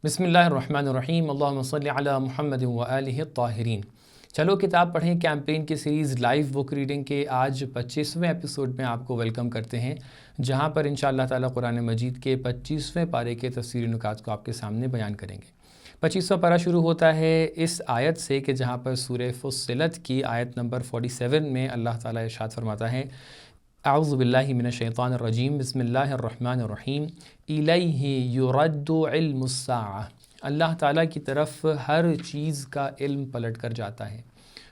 بسم اللہ الرحمن الرحیم، اللہم صلی علی محمد و آلہ الطاہرین۔ چلو کتاب پڑھیں کیمپین کی سیریز لائیو بک ریڈنگ کے آج 25ویں ایپیسوڈ میں آپ کو ویلکم کرتے ہیں، جہاں پر انشاءاللہ تعالی قرآن مجید کے 25ویں پارے کے تفسیری نکات کو آپ کے سامنے بیان کریں گے۔ 25واں پارہ شروع ہوتا ہے اس آیت سے کہ جہاں پر سورہ فصلت کی آیت نمبر 47 میں اللہ تعالی ارشاد فرماتا ہے، اعوذ باللہ من الشیطان الرجیم، بسم اللہ الرحمن الرحیم، الیہ یرد علم الساعہ، اللہ تعالیٰ کی طرف ہر چیز کا علم پلٹ کر جاتا ہے،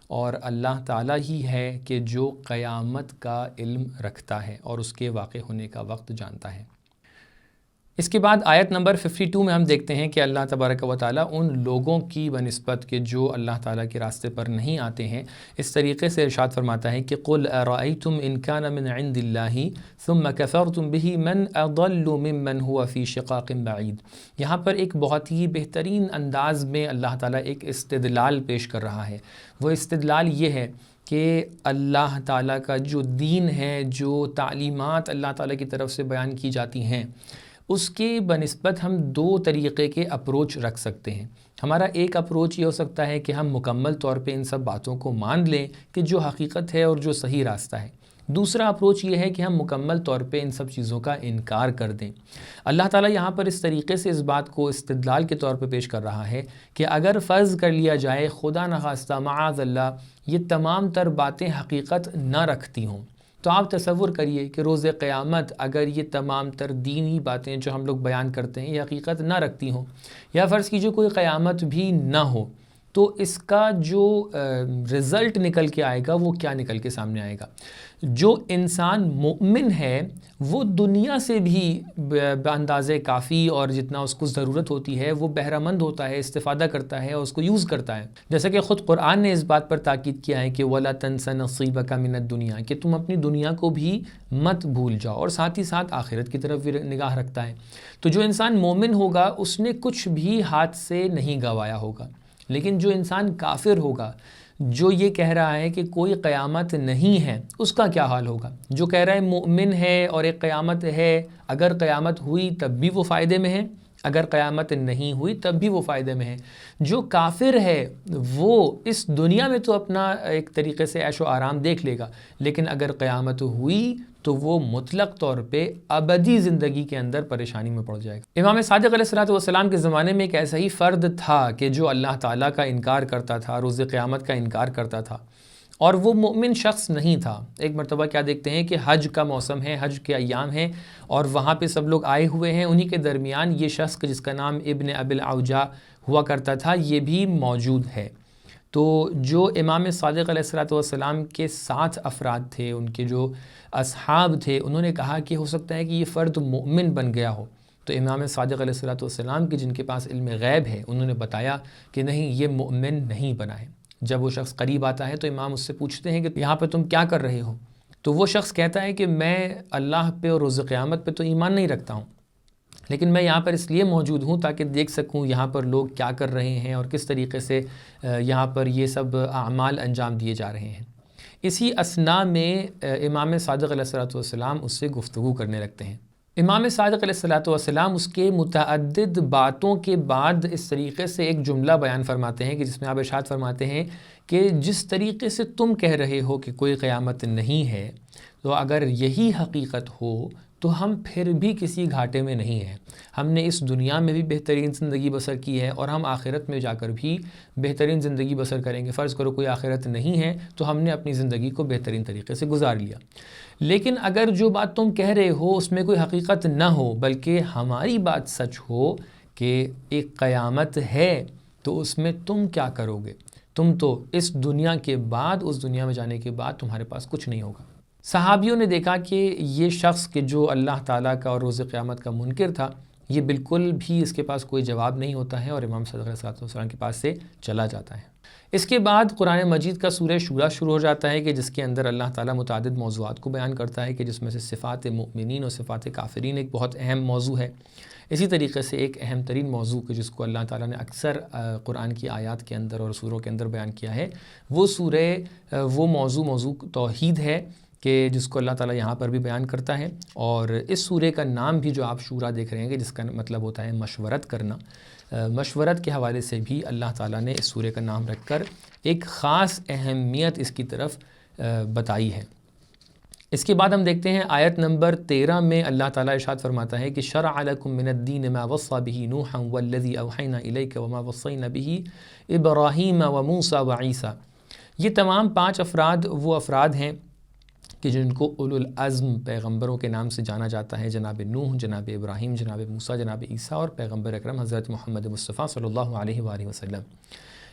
اور اللہ تعالیٰ ہی ہے کہ جو قیامت کا علم رکھتا ہے اور اس کے واقع ہونے کا وقت جانتا ہے۔ اس کے بعد آیت نمبر 52 میں ہم دیکھتے ہیں کہ اللہ تبارک و تعالیٰ ان لوگوں کی بنسبت کہ جو اللہ تعالیٰ کے راستے پر نہیں آتے ہیں اس طریقے سے ارشاد فرماتا ہے کہ قُلْ أَرَأَيْتُمْ إِنْ كَانَ مِنْ عِنْدِ اللَّهِ ثُمَّ كَفَرْتُمْ بِهِ مَنْ أَضَلُّ مِمَّنْ هُوَ فِي شِقَاقٍ بَعِيدٍ۔ یہاں پر ایک بہت ہی بہترین انداز میں اللہ تعالیٰ ایک استدلال پیش کر رہا ہے۔ وہ استدلال یہ ہے کہ اللہ تعالیٰ کا جو دین ہے، جو تعلیمات اللہ تعالیٰ کی طرف سے بیان کی جاتی ہیں، اس کے بنسبت ہم دو طریقے کے اپروچ رکھ سکتے ہیں۔ ہمارا ایک اپروچ یہ ہو سکتا ہے کہ ہم مکمل طور پہ ان سب باتوں کو مان لیں کہ جو حقیقت ہے اور جو صحیح راستہ ہے۔ دوسرا اپروچ یہ ہے کہ ہم مکمل طور پہ ان سب چیزوں کا انکار کر دیں۔ اللہ تعالیٰ یہاں پر اس طریقے سے اس بات کو استدلال کے طور پہ پیش کر رہا ہے کہ اگر فرض کر لیا جائے خدا نخواستہ معاذ اللہ یہ تمام تر باتیں حقیقت نہ رکھتی ہوں، تو آپ تصور کریے کہ روز قیامت اگر یہ تمام تر دینی باتیں جو ہم لوگ بیان کرتے ہیں یہ حقیقت نہ رکھتی ہوں، یا فرض کیجئے کوئی قیامت بھی نہ ہو، تو اس کا جو رزلٹ نکل کے آئے گا وہ کیا نکل کے سامنے آئے گا؟ جو انسان مومن ہے وہ دنیا سے بھی باندازے کافی اور جتنا اس کو ضرورت ہوتی ہے وہ بہرہ مند ہوتا ہے، استفادہ کرتا ہے اور اس کو یوز کرتا ہے۔ جیسا کہ خود قرآن نے اس بات پر تاکید کیا ہے کہ وَلَا تَنْسَ نَصِيبَكَ مِنَ الدُّنْيَا، کہ تم اپنی دنیا کو بھی مت بھول جاؤ، اور ساتھ ہی ساتھ آخرت کی طرف بھی نگاہ رکھتا ہے۔ تو جو انسان مومن ہوگا اس نے کچھ بھی ہاتھ سے نہیں گوایا ہوگا، لیکن جو انسان کافر ہوگا، جو یہ کہہ رہا ہے کہ کوئی قیامت نہیں ہے، اس کا کیا حال ہوگا؟ جو کہہ رہا ہے مومن ہے اور ایک قیامت ہے، اگر قیامت ہوئی تب بھی وہ فائدے میں ہے، اگر قیامت نہیں ہوئی تب بھی وہ فائدے میں ہے۔ جو کافر ہے وہ اس دنیا میں تو اپنا ایک طریقے سے عیش و آرام دیکھ لے گا، لیکن اگر قیامت ہوئی تو وہ مطلق طور پہ ابدی زندگی کے اندر پریشانی میں پڑ جائے گا۔ امام صادق علیہ السلام کے زمانے میں ایک ایسا ہی فرد تھا کہ جو اللہ تعالیٰ کا انکار کرتا تھا، روز قیامت کا انکار کرتا تھا، اور وہ مومن شخص نہیں تھا۔ ایک مرتبہ کیا دیکھتے ہیں کہ حج کا موسم ہے، حج کے ایام ہیں، اور وہاں پہ سب لوگ آئے ہوئے ہیں، انہی کے درمیان یہ شخص جس کا نام ابن ابی العوجا ہوا کرتا تھا یہ بھی موجود ہے۔ تو جو امام صادق علیہ السلام کے 7 افراد تھے، ان کے جو اصحاب تھے، انہوں نے کہا کہ ہو سکتا ہے کہ یہ فرد مومن بن گیا ہو۔ تو امام صادق علیہ السلام کے جن کے پاس علم غیب ہے انہوں نے بتایا کہ نہیں، یہ مومن نہیں بنا ہے۔ جب وہ شخص قریب آتا ہے تو امام اس سے پوچھتے ہیں کہ یہاں پہ تم کیا کر رہے ہو؟ تو وہ شخص کہتا ہے کہ میں اللہ پہ اور روز قیامت پہ تو ایمان نہیں رکھتا ہوں، لیکن میں یہاں پر اس لیے موجود ہوں تاکہ دیکھ سکوں یہاں پر لوگ کیا کر رہے ہیں اور کس طریقے سے یہاں پر یہ سب اعمال انجام دیے جا رہے ہیں۔ اسی اثناء میں امام صادق علیہ السلام اس سے گفتگو کرنے لگتے ہیں۔ امام صادق علیہ السلام اس کے متعدد باتوں کے بعد اس طریقے سے ایک جملہ بیان فرماتے ہیں کہ جس میں آپ ارشاد فرماتے ہیں کہ جس طریقے سے تم کہہ رہے ہو کہ کوئی قیامت نہیں ہے، تو اگر یہی حقیقت ہو تو ہم پھر بھی کسی گھاٹے میں نہیں ہیں۔ ہم نے اس دنیا میں بھی بہترین زندگی بسر کی ہے اور ہم آخرت میں جا کر بھی بہترین زندگی بسر کریں گے۔ فرض کرو کوئی آخرت نہیں ہے تو ہم نے اپنی زندگی کو بہترین طریقے سے گزار لیا، لیکن اگر جو بات تم کہہ رہے ہو اس میں کوئی حقیقت نہ ہو بلکہ ہماری بات سچ ہو کہ ایک قیامت ہے، تو اس میں تم کیا کرو گے؟ تم تو اس دنیا کے بعد، اس دنیا میں جانے کے بعد تمہارے پاس کچھ نہیں ہوگا۔ صحابیوں نے دیکھا کہ یہ شخص کہ جو اللہ تعالیٰ کا اور روز قیامت کا منکر تھا، یہ بالکل بھی اس کے پاس کوئی جواب نہیں ہوتا ہے اور امام صادق علیہ السلام کے پاس سے چلا جاتا ہے۔ اس کے بعد قرآن مجید کا سورہ شورا شروع ہو جاتا ہے کہ جس کے اندر اللہ تعالیٰ متعدد موضوعات کو بیان کرتا ہے کہ جس میں سے صفات مؤمنین اور صفات کافرین ایک بہت اہم موضوع ہے۔ اسی طریقے سے ایک اہم ترین موضوع کہ جس کو اللہ تعالیٰ نے اکثر قرآن کی آیات کے اندر اور سوروں کے اندر بیان کیا ہے، وہ موضوع توحید ہے کہ جس کو اللہ تعالیٰ یہاں پر بھی بیان کرتا ہے. اور اس سورے کا نام بھی جو آپ شورا دیکھ رہے ہیں کہ جس کا مطلب ہوتا ہے مشورت کرنا، مشورت کے حوالے سے بھی اللہ تعالیٰ نے اس سورے کا نام رکھ کر ایک خاص اہمیت اس کی طرف بتائی ہے. اس کے بعد ہم دیکھتے ہیں آیت نمبر 13 میں اللہ تعالیٰ ارشاد فرماتا ہے کہ شرع لکم من الدین ما وصى به نوحا والذی اوحینا الیک وما وصینا به ابراہیم وموسیٰ وعیسیٰ. یہ تمام 5 افراد وہ افراد ہیں کہ جن کو اولو العزم پیغمبروں کے نام سے جانا جاتا ہے، جناب نوح، جناب ابراہیم، جناب موسیٰ، جناب عیسیٰ اور پیغمبر اکرم حضرت محمد مصطفیٰ صلی اللہ علیہ وآلہ وسلم.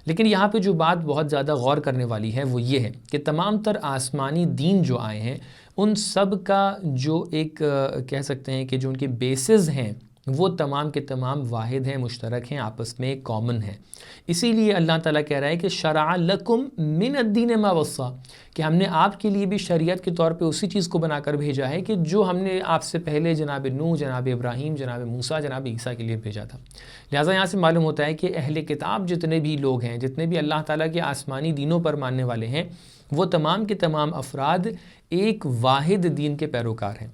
لیکن یہاں پہ جو بات بہت زیادہ غور کرنے والی ہے وہ یہ ہے کہ تمام تر آسمانی دین جو آئے ہیں ان سب کا جو ایک کہہ سکتے ہیں کہ جو ان کے بیسز ہیں وہ تمام کے تمام واحد ہیں، مشترک ہیں، آپس میں کامن ہیں. اسی لیے اللہ تعالیٰ کہہ رہا ہے کہ شرع لکم من الدین ما وصى، کہ ہم نے آپ کے لیے بھی شریعت کے طور پہ اسی چیز کو بنا کر بھیجا ہے کہ جو ہم نے آپ سے پہلے جناب نوح، جناب ابراہیم، جناب موسیٰ، جناب عیسیٰ کے لیے بھیجا تھا. لہٰذا یہاں سے معلوم ہوتا ہے کہ اہل کتاب جتنے بھی لوگ ہیں، جتنے بھی اللہ تعالیٰ کے آسمانی دینوں پر ماننے والے ہیں، وہ تمام کے تمام افراد ایک واحد دین کے پیروکار ہیں.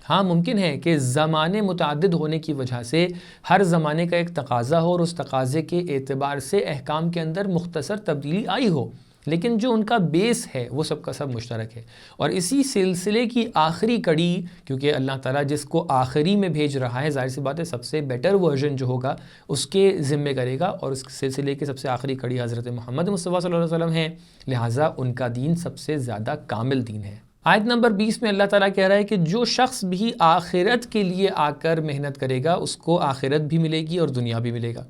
ہاں ممکن ہے کہ زمانے متعدد ہونے کی وجہ سے ہر زمانے کا ایک تقاضا ہو اور اس تقاضے کے اعتبار سے احکام کے اندر مختصر تبدیلی آئی ہو، لیکن جو ان کا بیس ہے وہ سب کا سب مشترک ہے. اور اسی سلسلے کی آخری کڑی، کیونکہ اللہ تعالیٰ جس کو آخری میں بھیج رہا ہے ظاہر سی بات ہے سب سے بیٹر ورژن جو ہوگا اس کے ذمے کرے گا، اور اس سلسلے کی سب سے آخری کڑی حضرت محمد مصطفیٰ صلی اللہ علیہ وسلم ہیں. لہٰذا ان کا دین سب سے زیادہ کامل دین ہے. آیت نمبر 20 میں اللہ تعالیٰ کہہ رہا ہے کہ جو شخص بھی آخرت کے لیے آ کر محنت کرے گا اس کو آخرت بھی ملے گی اور دنیا بھی ملے گا،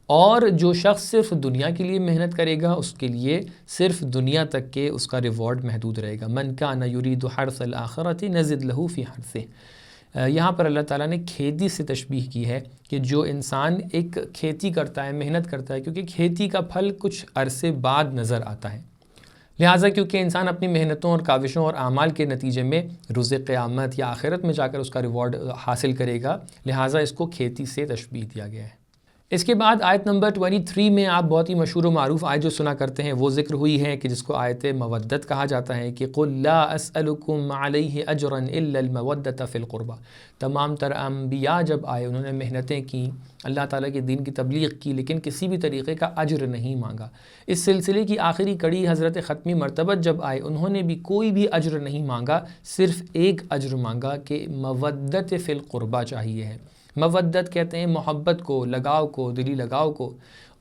اور جو شخص صرف دنیا کے لیے محنت کرے گا اس کے لیے صرف دنیا تک کے اس کا ریوارڈ محدود رہے گا. من کان یرید حرث الآخرۃ نزد لہ فی حرثہ. یہاں پر اللہ تعالیٰ نے کھیتی سے تشبیہ کی ہے کہ جو انسان ایک کھیتی کرتا ہے، محنت کرتا ہے، کیونکہ کھیتی کا پھل کچھ عرصے بعد نظر آتا ہے. لہٰذا کیونکہ انسان اپنی محنتوں اور کاوشوں اور اعمال کے نتیجے میں روز قیامت یا آخرت میں جا کر اس کا ریوارڈ حاصل کرے گا، لہٰذا اس کو کھیتی سے تشبیہ دیا گیا ہے. اس کے بعد آیت نمبر 23 میں آپ بہت ہی مشہور و معروف آیت جو سنا کرتے ہیں وہ ذکر ہوئی ہے کہ جس کو آیت مودت کہا جاتا ہے کہ قُلْ لَا أَسْأَلُكُمْ عَلَيْهِ أَجْرًا إِلَّا الْمَوَدَّةَ فِي الْقُرْبَى. تمام تر انبیاء جب آئے انہوں نے محنتیں کیں، اللہ تعالیٰ کے دین کی تبلیغ کی، لیکن کسی بھی طریقے کا اجر نہیں مانگا. اس سلسلے کی آخری کڑی حضرت ختمی مرتبہ جب آئے انہوں نے بھی کوئی بھی اجر نہیں مانگا، صرف ایک اجر مانگا کہ مودت فی القربہ چاہیے ہے. مودت کہتے ہیں محبت کو، لگاؤ کو، دلی لگاؤ کو،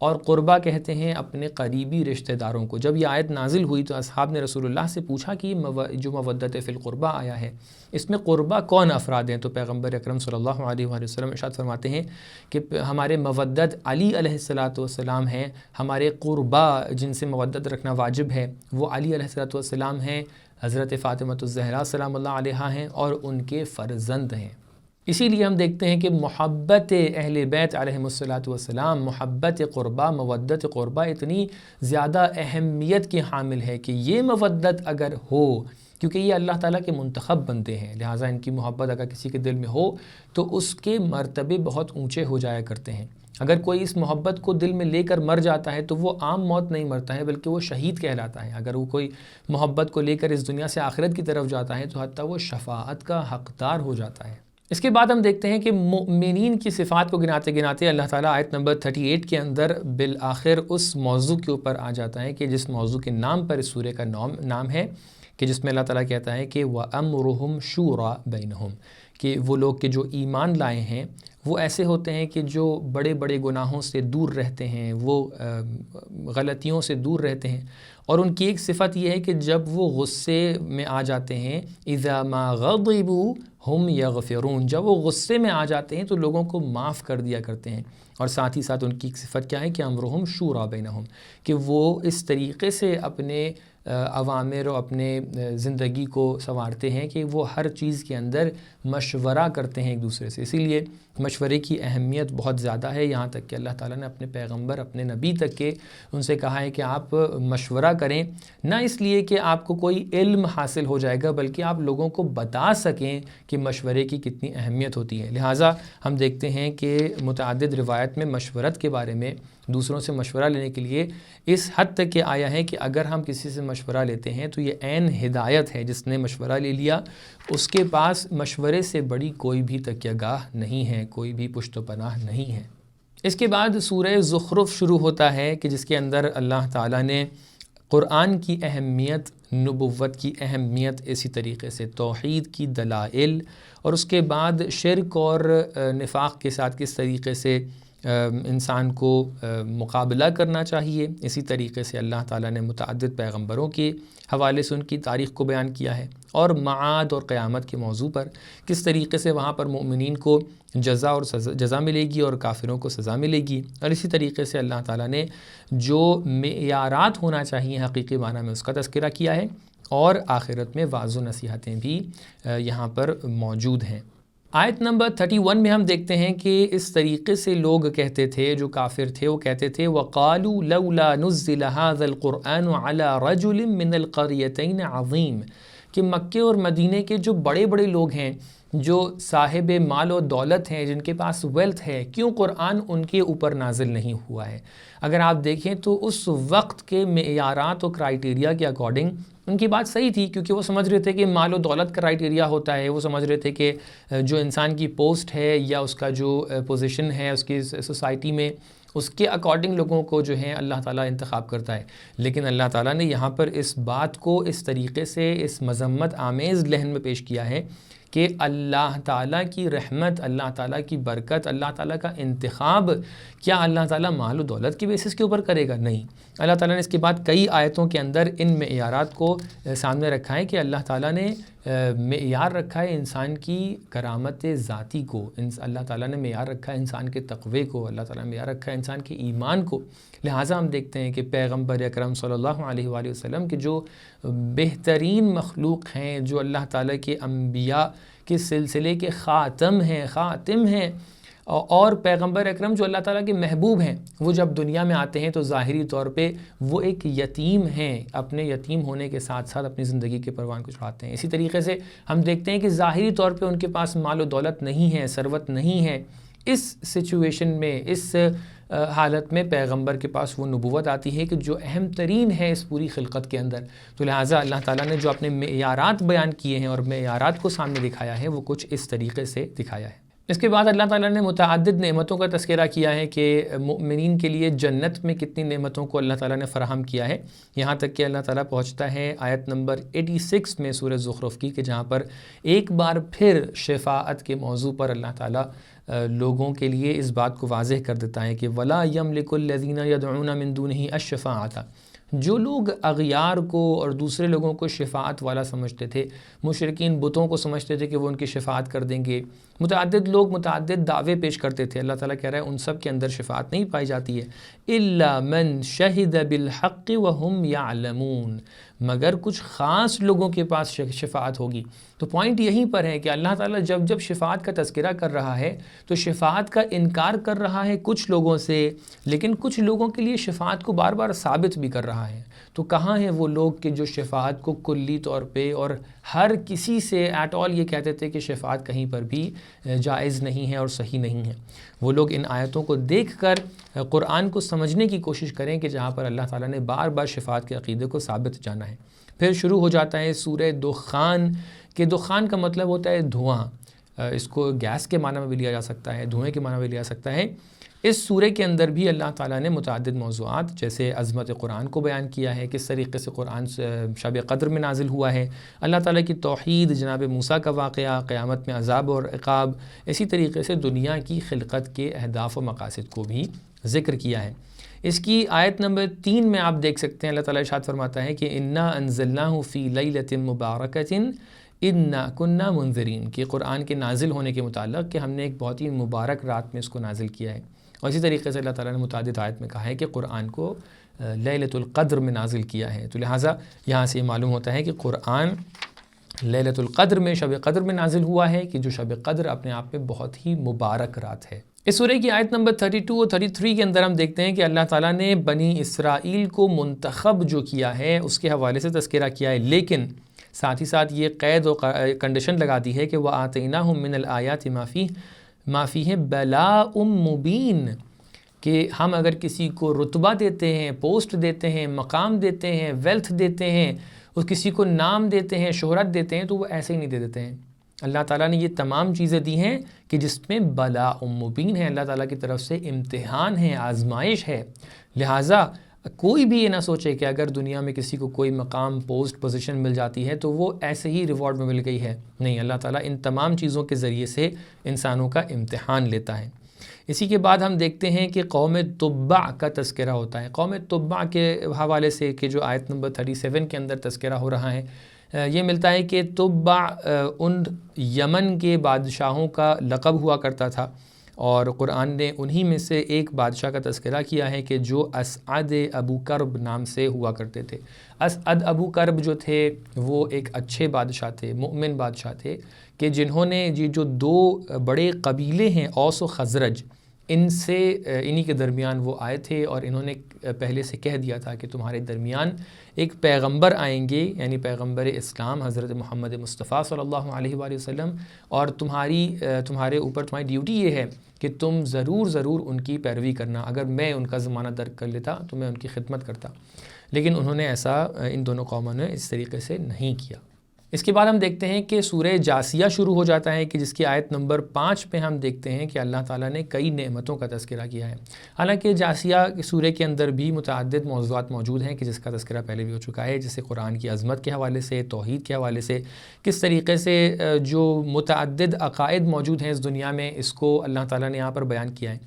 اور قربہ کہتے ہیں اپنے قریبی رشتہ داروں کو. جب یہ آیت نازل ہوئی تو اصحاب نے رسول اللہ سے پوچھا کہ جو مودت فی القربہ آیا ہے اس میں قربہ کون افراد ہیں؟ تو پیغمبر اکرم صلی اللہ علیہ وآلہ وسلم ارشاد فرماتے ہیں کہ ہمارے مودت علی علیہ السلام ہیں، ہمارے قربہ جن سے مودت رکھنا واجب ہے وہ علی علیہ السلام ہیں، حضرت فاطمہ الزہرا سلام اللہ علیہا ہیں، اور ان کے فرزند ہیں. اسی لیے ہم دیکھتے ہیں کہ محبت اہل بیت علیہم السلام، محبت قربہ، مودت قربہ اتنی زیادہ اہمیت کی حامل ہے کہ یہ مودت اگر ہو، کیونکہ یہ اللہ تعالیٰ کے منتخب بندے ہیں، لہٰذا ان کی محبت اگر کسی کے دل میں ہو تو اس کے مرتبے بہت اونچے ہو جایا کرتے ہیں. اگر کوئی اس محبت کو دل میں لے کر مر جاتا ہے تو وہ عام موت نہیں مرتا ہے بلکہ وہ شہید کہلاتا ہے. اگر وہ کوئی محبت کو لے کر اس دنیا سے آخرت کی طرف جاتا ہے تو حتیٰ وہ شفاعت کا حقدار ہو جاتا ہے. اس کے بعد ہم دیکھتے ہیں کہ مؤمنین کی صفات کو گناتے گناتے اللہ تعالیٰ آیت نمبر 38 کے اندر بالآخر اس موضوع کے اوپر آ جاتا ہے کہ جس موضوع کے نام پر اس سورہ کا نام ہے، کہ جس میں اللہ تعالیٰ کہتا ہے کہ وَأَمْرُهُمْ شُورَى بَيْنَهُمْ، کہ وہ لوگ کہ جو ایمان لائے ہیں وہ ایسے ہوتے ہیں کہ جو بڑے بڑے گناہوں سے دور رہتے ہیں، وہ غلطیوں سے دور رہتے ہیں. اور ان کی ایک صفت یہ ہے کہ جب وہ غصے میں آ جاتے ہیں اذا ما غضبوا ہم یغفرون، جب وہ غصے میں آ جاتے ہیں تو لوگوں کو معاف کر دیا کرتے ہیں. اور ساتھ ہی ساتھ ان کی ایک صفت کیا ہے کہ امرہم شورا بینہم، کہ وہ اس طریقے سے اپنے عوامر و اپنے زندگی کو سنوارتے ہیں کہ وہ ہر چیز کے اندر مشورہ کرتے ہیں ایک دوسرے سے. اسی لیے مشورے کی اہمیت بہت زیادہ ہے، یہاں تک کہ اللہ تعالیٰ نے اپنے پیغمبر، اپنے نبی تک کے ان سے کہا ہے کہ آپ مشورہ کریں، نہ اس لیے کہ آپ کو کوئی علم حاصل ہو جائے گا بلکہ آپ لوگوں کو بتا سکیں کہ مشورے کی کتنی اہمیت ہوتی ہے. لہٰذا ہم دیکھتے ہیں کہ متعدد روایت میں مشورت کے بارے میں، دوسروں سے مشورہ لینے کے لیے اس حد تک کہ آیا ہے کہ اگر ہم کسی سے مشورہ لیتے ہیں تو یہ عین ہدایت ہے. جس نے مشورہ لے لیا اس کے پاس مشورے سے بڑی کوئی بھی تکیہ گاہ نہیں ہے، کوئی بھی پشت و پناہ نہیں ہے. اس کے بعد سورہ زخرف شروع ہوتا ہے کہ جس کے اندر اللہ تعالیٰ نے قرآن کی اہمیت، نبوت کی اہمیت، اسی طریقے سے توحید کی دلائل، اور اس کے بعد شرک اور نفاق کے ساتھ کس طریقے سے انسان کو مقابلہ کرنا چاہیے. اسی طریقے سے اللہ تعالیٰ نے متعدد پیغمبروں کے حوالے سے ان کی تاریخ کو بیان کیا ہے، اور معاد اور قیامت کے موضوع پر کس طریقے سے وہاں پر مؤمنین کو جزا ملے گی اور کافروں کو سزا ملے گی. اور اسی طریقے سے اللہ تعالیٰ نے جو معیارات ہونا چاہیے حقیقی معنی میں اس کا تذکرہ کیا ہے، اور آخرت میں واعظ و نصیحتیں بھی یہاں پر موجود ہیں. آیت نمبر 31 میں ہم دیکھتے ہیں کہ اس طریقے سے لوگ کہتے تھے، جو کافر تھے وہ کہتے تھے وَقَالُوا لَوْلَا نُزِّلَ هَذَا الْقُرْآنُ عَلَى رَجُلٍ مِّنَ الْقَرْيَتَيْنِ عَظِيمٍ، کہ مکے اور مدینے کے جو بڑے بڑے لوگ ہیں، جو صاحب مال و دولت ہیں، جن کے پاس ویلتھ ہے، کیوں قرآن ان کے اوپر نازل نہیں ہوا ہے. اگر آپ دیکھیں تو اس وقت کے معیارات و کرائیٹیریا کے اکارڈنگ ان کی بات صحیح تھی، کیونکہ وہ سمجھ رہے تھے کہ مال و دولت کرائیٹیریا ہوتا ہے. وہ سمجھ رہے تھے کہ جو انسان کی پوسٹ ہے یا اس کا جو پوزیشن ہے اس کی سوسائٹی میں، اس کے اکارڈنگ لوگوں کو جو ہے اللہ تعالیٰ انتخاب کرتا ہے. لیکن اللہ تعالیٰ نے یہاں پر اس بات کو اس طریقے سے اس مذمت آمیز لہن میں پیش کیا ہے کہ اللہ تعالیٰ کی رحمت، اللہ تعالیٰ کی برکت، اللہ تعالیٰ کا انتخاب کیا اللہ تعالیٰ مال و دولت کی بیسس کے اوپر کرے گا؟ نہیں. اللہ تعالیٰ نے اس کے بعد کئی آیتوں کے اندر ان معیارات کو سامنے رکھا ہے کہ اللہ تعالیٰ نے معیار رکھا ہے انسان کی کرامت ذاتی کو، اللہ تعالیٰ نے معیار رکھا ہے انسان کے تقوی کو، اللہ تعالیٰ نے معیار رکھا ہے انسان کے ایمان کو. لہٰذا ہم دیکھتے ہیں کہ پیغمبر اکرم صلی اللہ علیہ وآلہ وسلم کے جو بہترین مخلوق ہیں، جو اللہ تعالیٰ کے انبیاء کے سلسلے کے خاتم ہیں، اور پیغمبر اکرم جو اللہ تعالیٰ کے محبوب ہیں، وہ جب دنیا میں آتے ہیں تو ظاہری طور پہ وہ ایک یتیم ہیں، اپنے یتیم ہونے کے ساتھ ساتھ اپنی زندگی کے پروان کو چڑھاتے ہیں. اسی طریقے سے ہم دیکھتے ہیں کہ ظاہری طور پہ ان کے پاس مال و دولت نہیں ہے، ثروت نہیں ہے. اس سچویشن میں، اس حالت میں پیغمبر کے پاس وہ نبوت آتی ہے کہ جو اہم ترین ہے اس پوری خلقت کے اندر. تو لہٰذا اللہ تعالیٰ نے جو اپنے معیارات بیان کیے ہیں اور معیارات کو سامنے دکھایا ہے، وہ کچھ اس طریقے سے دکھایا ہے. اس کے بعد اللہ تعالیٰ نے متعدد نعمتوں کا تذکرہ کیا ہے کہ مؤمنین کے لیے جنت میں کتنی نعمتوں کو اللہ تعالیٰ نے فراہم کیا ہے. یہاں تک کہ اللہ تعالیٰ پہنچتا ہے آیت نمبر 86 میں سورہ زخرف کی، کہ جہاں پر ایک بار پھر شفاعت کے موضوع پر اللہ تعالیٰ لوگوں کے لیے اس بات کو واضح کر دیتا ہے کہ وَلَا يَمْلِكُ الَّذِينَ يَدْعُونَ مِن دُونِهِ الشَّفَاعَةَ، جو لوگ اغیار کو اور دوسرے لوگوں کو شفاعت والا سمجھتے تھے، مشرکین بتوں کو سمجھتے تھے کہ وہ ان کی شفاعت کر دیں گے. متعدد لوگ متعدد دعوے پیش کرتے تھے. اللہ تعالیٰ کہہ رہا ہے ان سب کے اندر شفاعت نہیں پائی جاتی ہے. إِلَّا مَنْ شَهِدَ بِالْحَقِّ وَهُمْ يَعْلَمُونَ، مگر کچھ خاص لوگوں کے پاس شفاعت ہوگی. تو پوائنٹ یہیں پر ہے کہ اللہ تعالیٰ جب شفاعت کا تذکرہ کر رہا ہے تو شفاعت کا انکار کر رہا ہے کچھ لوگوں سے، لیکن کچھ لوگوں کے لیے شفاعت کو بار بار ثابت بھی کر رہا ہے. تو کہاں ہیں وہ لوگ کہ جو شفاعت کو کلی طور پہ اور ہر کسی سے ایٹ آل یہ کہتے تھے کہ شفاعت کہیں پر بھی جائز نہیں ہے اور صحیح نہیں ہے؟ وہ لوگ ان آیتوں کو دیکھ کر قرآن کو سمجھنے کی کوشش کریں کہ جہاں پر اللہ تعالیٰ نے بار بار شفاعت کے عقیدے کو ثابت جانا ہے. پھر شروع ہو جاتا ہے سورہ دخان، کہ دخان کا مطلب ہوتا ہے دھواں. اس کو گیس کے معنی میں بھی لیا جا سکتا ہے، دھوئیں کے معنی میں لیا جا سکتا ہے. اس سورہ کے اندر بھی اللہ تعالیٰ نے متعدد موضوعات جیسے عظمت قرآن کو بیان کیا ہے، کس طریقے سے قرآن شب قدر میں نازل ہوا ہے، اللہ تعالیٰ کی توحید، جناب موسیٰ کا واقعہ، قیامت میں عذاب اور عقاب، اسی طریقے سے دنیا کی خلقت کے اہداف و مقاصد کو بھی ذکر کیا ہے. اس کی آیت نمبر 3 میں آپ دیکھ سکتے ہیں اللہ تعالیٰ ارشاد فرماتا ہے کہ اِنَّا أَنزَلْنَاهُ فِي لَيْلَةٍ مُبَارَكَةٍ اِنَّا كُنَّا مُنذِرِينَ، کہ قرآن کے نازل ہونے کے متعلق کہ ہم نے ایک بہت ہی مبارک رات میں اس کو نازل کیا ہے. اور اسی طریقے سے اللہ تعالیٰ نے متعدد آیت میں کہا ہے کہ قرآن کو لیلۃ القدر میں نازل کیا ہے. تو لہٰذا یہاں سے یہ معلوم ہوتا ہے کہ قرآن لیلۃ القدر میں، شب قدر میں نازل ہوا ہے کہ جو شب قدر اپنے آپ میں بہت ہی مبارک رات ہے۔ اس سورہ کی آیت نمبر 32 اور 33 کے اندر ہم دیکھتے ہیں کہ اللہ تعالیٰ نے بنی اسرائیل کو منتخب جو کیا ہے اس کے حوالے سے تذکرہ کیا ہے، لیکن ساتھ ہی ساتھ یہ قید و کنڈیشن لگا دی ہے کہ وَآتَيْنَاهُم مِّنَ الْآيَاتِ مَا فِيهِ بَلَاءٌ مُبِينٌ، کہ ہم اگر کسی کو رتبہ دیتے ہیں، پوسٹ دیتے ہیں، مقام دیتے ہیں، ویلتھ دیتے ہیں، اور کسی کو نام دیتے ہیں، شہرت دیتے ہیں، تو وہ ایسے ہی نہیں دے دیتے ہیں۔ اللہ تعالیٰ نے یہ تمام چیزیں دی ہیں کہ جس میں بلاء مبین ہے، اللہ تعالیٰ کی طرف سے امتحان ہے، آزمائش ہے۔ لہٰذا کوئی بھی یہ نہ سوچے کہ اگر دنیا میں کسی کو کوئی مقام، پوسٹ، پوزیشن مل جاتی ہے تو وہ ایسے ہی ریوارڈ میں مل گئی ہے، نہیں، اللہ تعالیٰ ان تمام چیزوں کے ذریعے سے انسانوں کا امتحان لیتا ہے۔ اسی کے بعد ہم دیکھتے ہیں کہ قوم تبع کا تذکرہ ہوتا ہے۔ قوم تبع کے حوالے سے کہ جو آیت نمبر 37 کے اندر تذکرہ ہو رہا ہے، یہ ملتا ہے کہ تبع ان یمن کے بادشاہوں کا لقب ہوا کرتا تھا، اور قرآن نے انہی میں سے ایک بادشاہ کا تذکرہ کیا ہے کہ جو اسعد ابو کرب نام سے ہوا کرتے تھے۔ اسعد ابو کرب جو تھے وہ ایک اچھے بادشاہ تھے، مؤمن بادشاہ تھے، کہ جنہوں نے جو دو بڑے قبیلے ہیں اوس و خزرج، انہی کے درمیان وہ آئے تھے، اور انہوں نے پہلے سے کہہ دیا تھا کہ تمہارے درمیان ایک پیغمبر آئیں گے، یعنی پیغمبر اسلام حضرت محمد مصطفیٰ صلی اللہ علیہ وآلہ وسلم، اور تمہارے اوپر تمہاری ڈیوٹی یہ ہے کہ تم ضرور ان کی پیروی کرنا۔ اگر میں ان کا ضمانت درک کر لیتا تو میں ان کی خدمت کرتا، لیکن انہوں نے ایسا، ان دونوں قوموں نے اس طریقے سے نہیں کیا۔ اس کے بعد ہم دیکھتے ہیں کہ سورہ جاسیہ شروع ہو جاتا ہے کہ جس کی آیت نمبر 5 پہ ہم دیکھتے ہیں کہ اللہ تعالیٰ نے کئی نعمتوں کا تذکرہ کیا ہے۔ حالانکہ جاسیہ سورہ کے اندر بھی متعدد موضوعات موجود ہیں کہ جس کا تذکرہ پہلے بھی ہو چکا ہے، جیسے قرآن کی عظمت کے حوالے سے، توحید کے حوالے سے، کس طریقے سے جو متعدد عقائد موجود ہیں اس دنیا میں، اس کو اللہ تعالیٰ نے یہاں پر بیان کیا ہے۔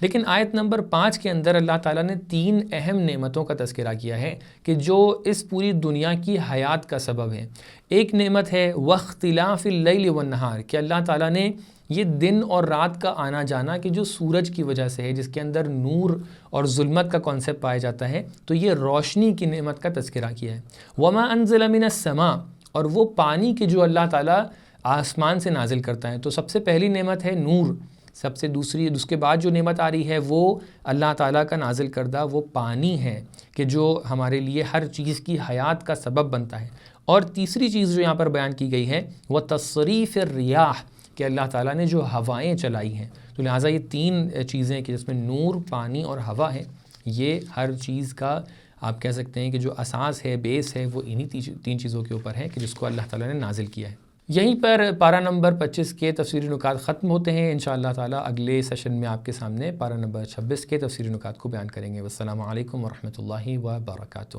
لیکن آیت نمبر 5 کے اندر اللہ تعالیٰ نے 3 اہم نعمتوں کا تذکرہ کیا ہے کہ جو اس پوری دنیا کی حیات کا سبب ہے۔ ایک نعمت ہے واختلاف اللیل والنہار، کہ اللہ تعالیٰ نے یہ دن اور رات کا آنا جانا کہ جو سورج کی وجہ سے ہے، جس کے اندر نور اور ظلمت کا کانسیپٹ پایا جاتا ہے، تو یہ روشنی کی نعمت کا تذکرہ کیا ہے۔ وما انزل من السماء، اور وہ پانی کہ جو اللہ تعالیٰ آسمان سے نازل کرتا ہے۔ تو سب سے پہلی نعمت ہے نور، سب سے دوسری، اس کے بعد جو نعمت آ رہی ہے وہ اللہ تعالیٰ کا نازل کردہ وہ پانی ہے کہ جو ہمارے لیے ہر چیز کی حیات کا سبب بنتا ہے۔ اور تیسری چیز جو یہاں پر بیان کی گئی ہے وہ تصریف الریاح، کہ اللہ تعالیٰ نے جو ہوائیں چلائی ہیں۔ تو لہٰذا یہ 3 چیزیں کہ جس میں نور، پانی اور ہوا ہے، یہ ہر چیز کا آپ کہہ سکتے ہیں کہ جو اساس ہے، بیس ہے، وہ انہی 3 چیزوں کے اوپر ہے کہ جس کو اللہ تعالیٰ نے نازل کیا ہے۔ یہیں پر پارہ نمبر 25 کے تفسیری نکات ختم ہوتے ہیں۔ انشاءاللہ تعالیٰ اگلے سیشن میں آپ کے سامنے پارہ نمبر 26 کے تفسیری نکات کو بیان کریں گے۔ والسلام علیکم ورحمۃ اللہ وبرکاتہ۔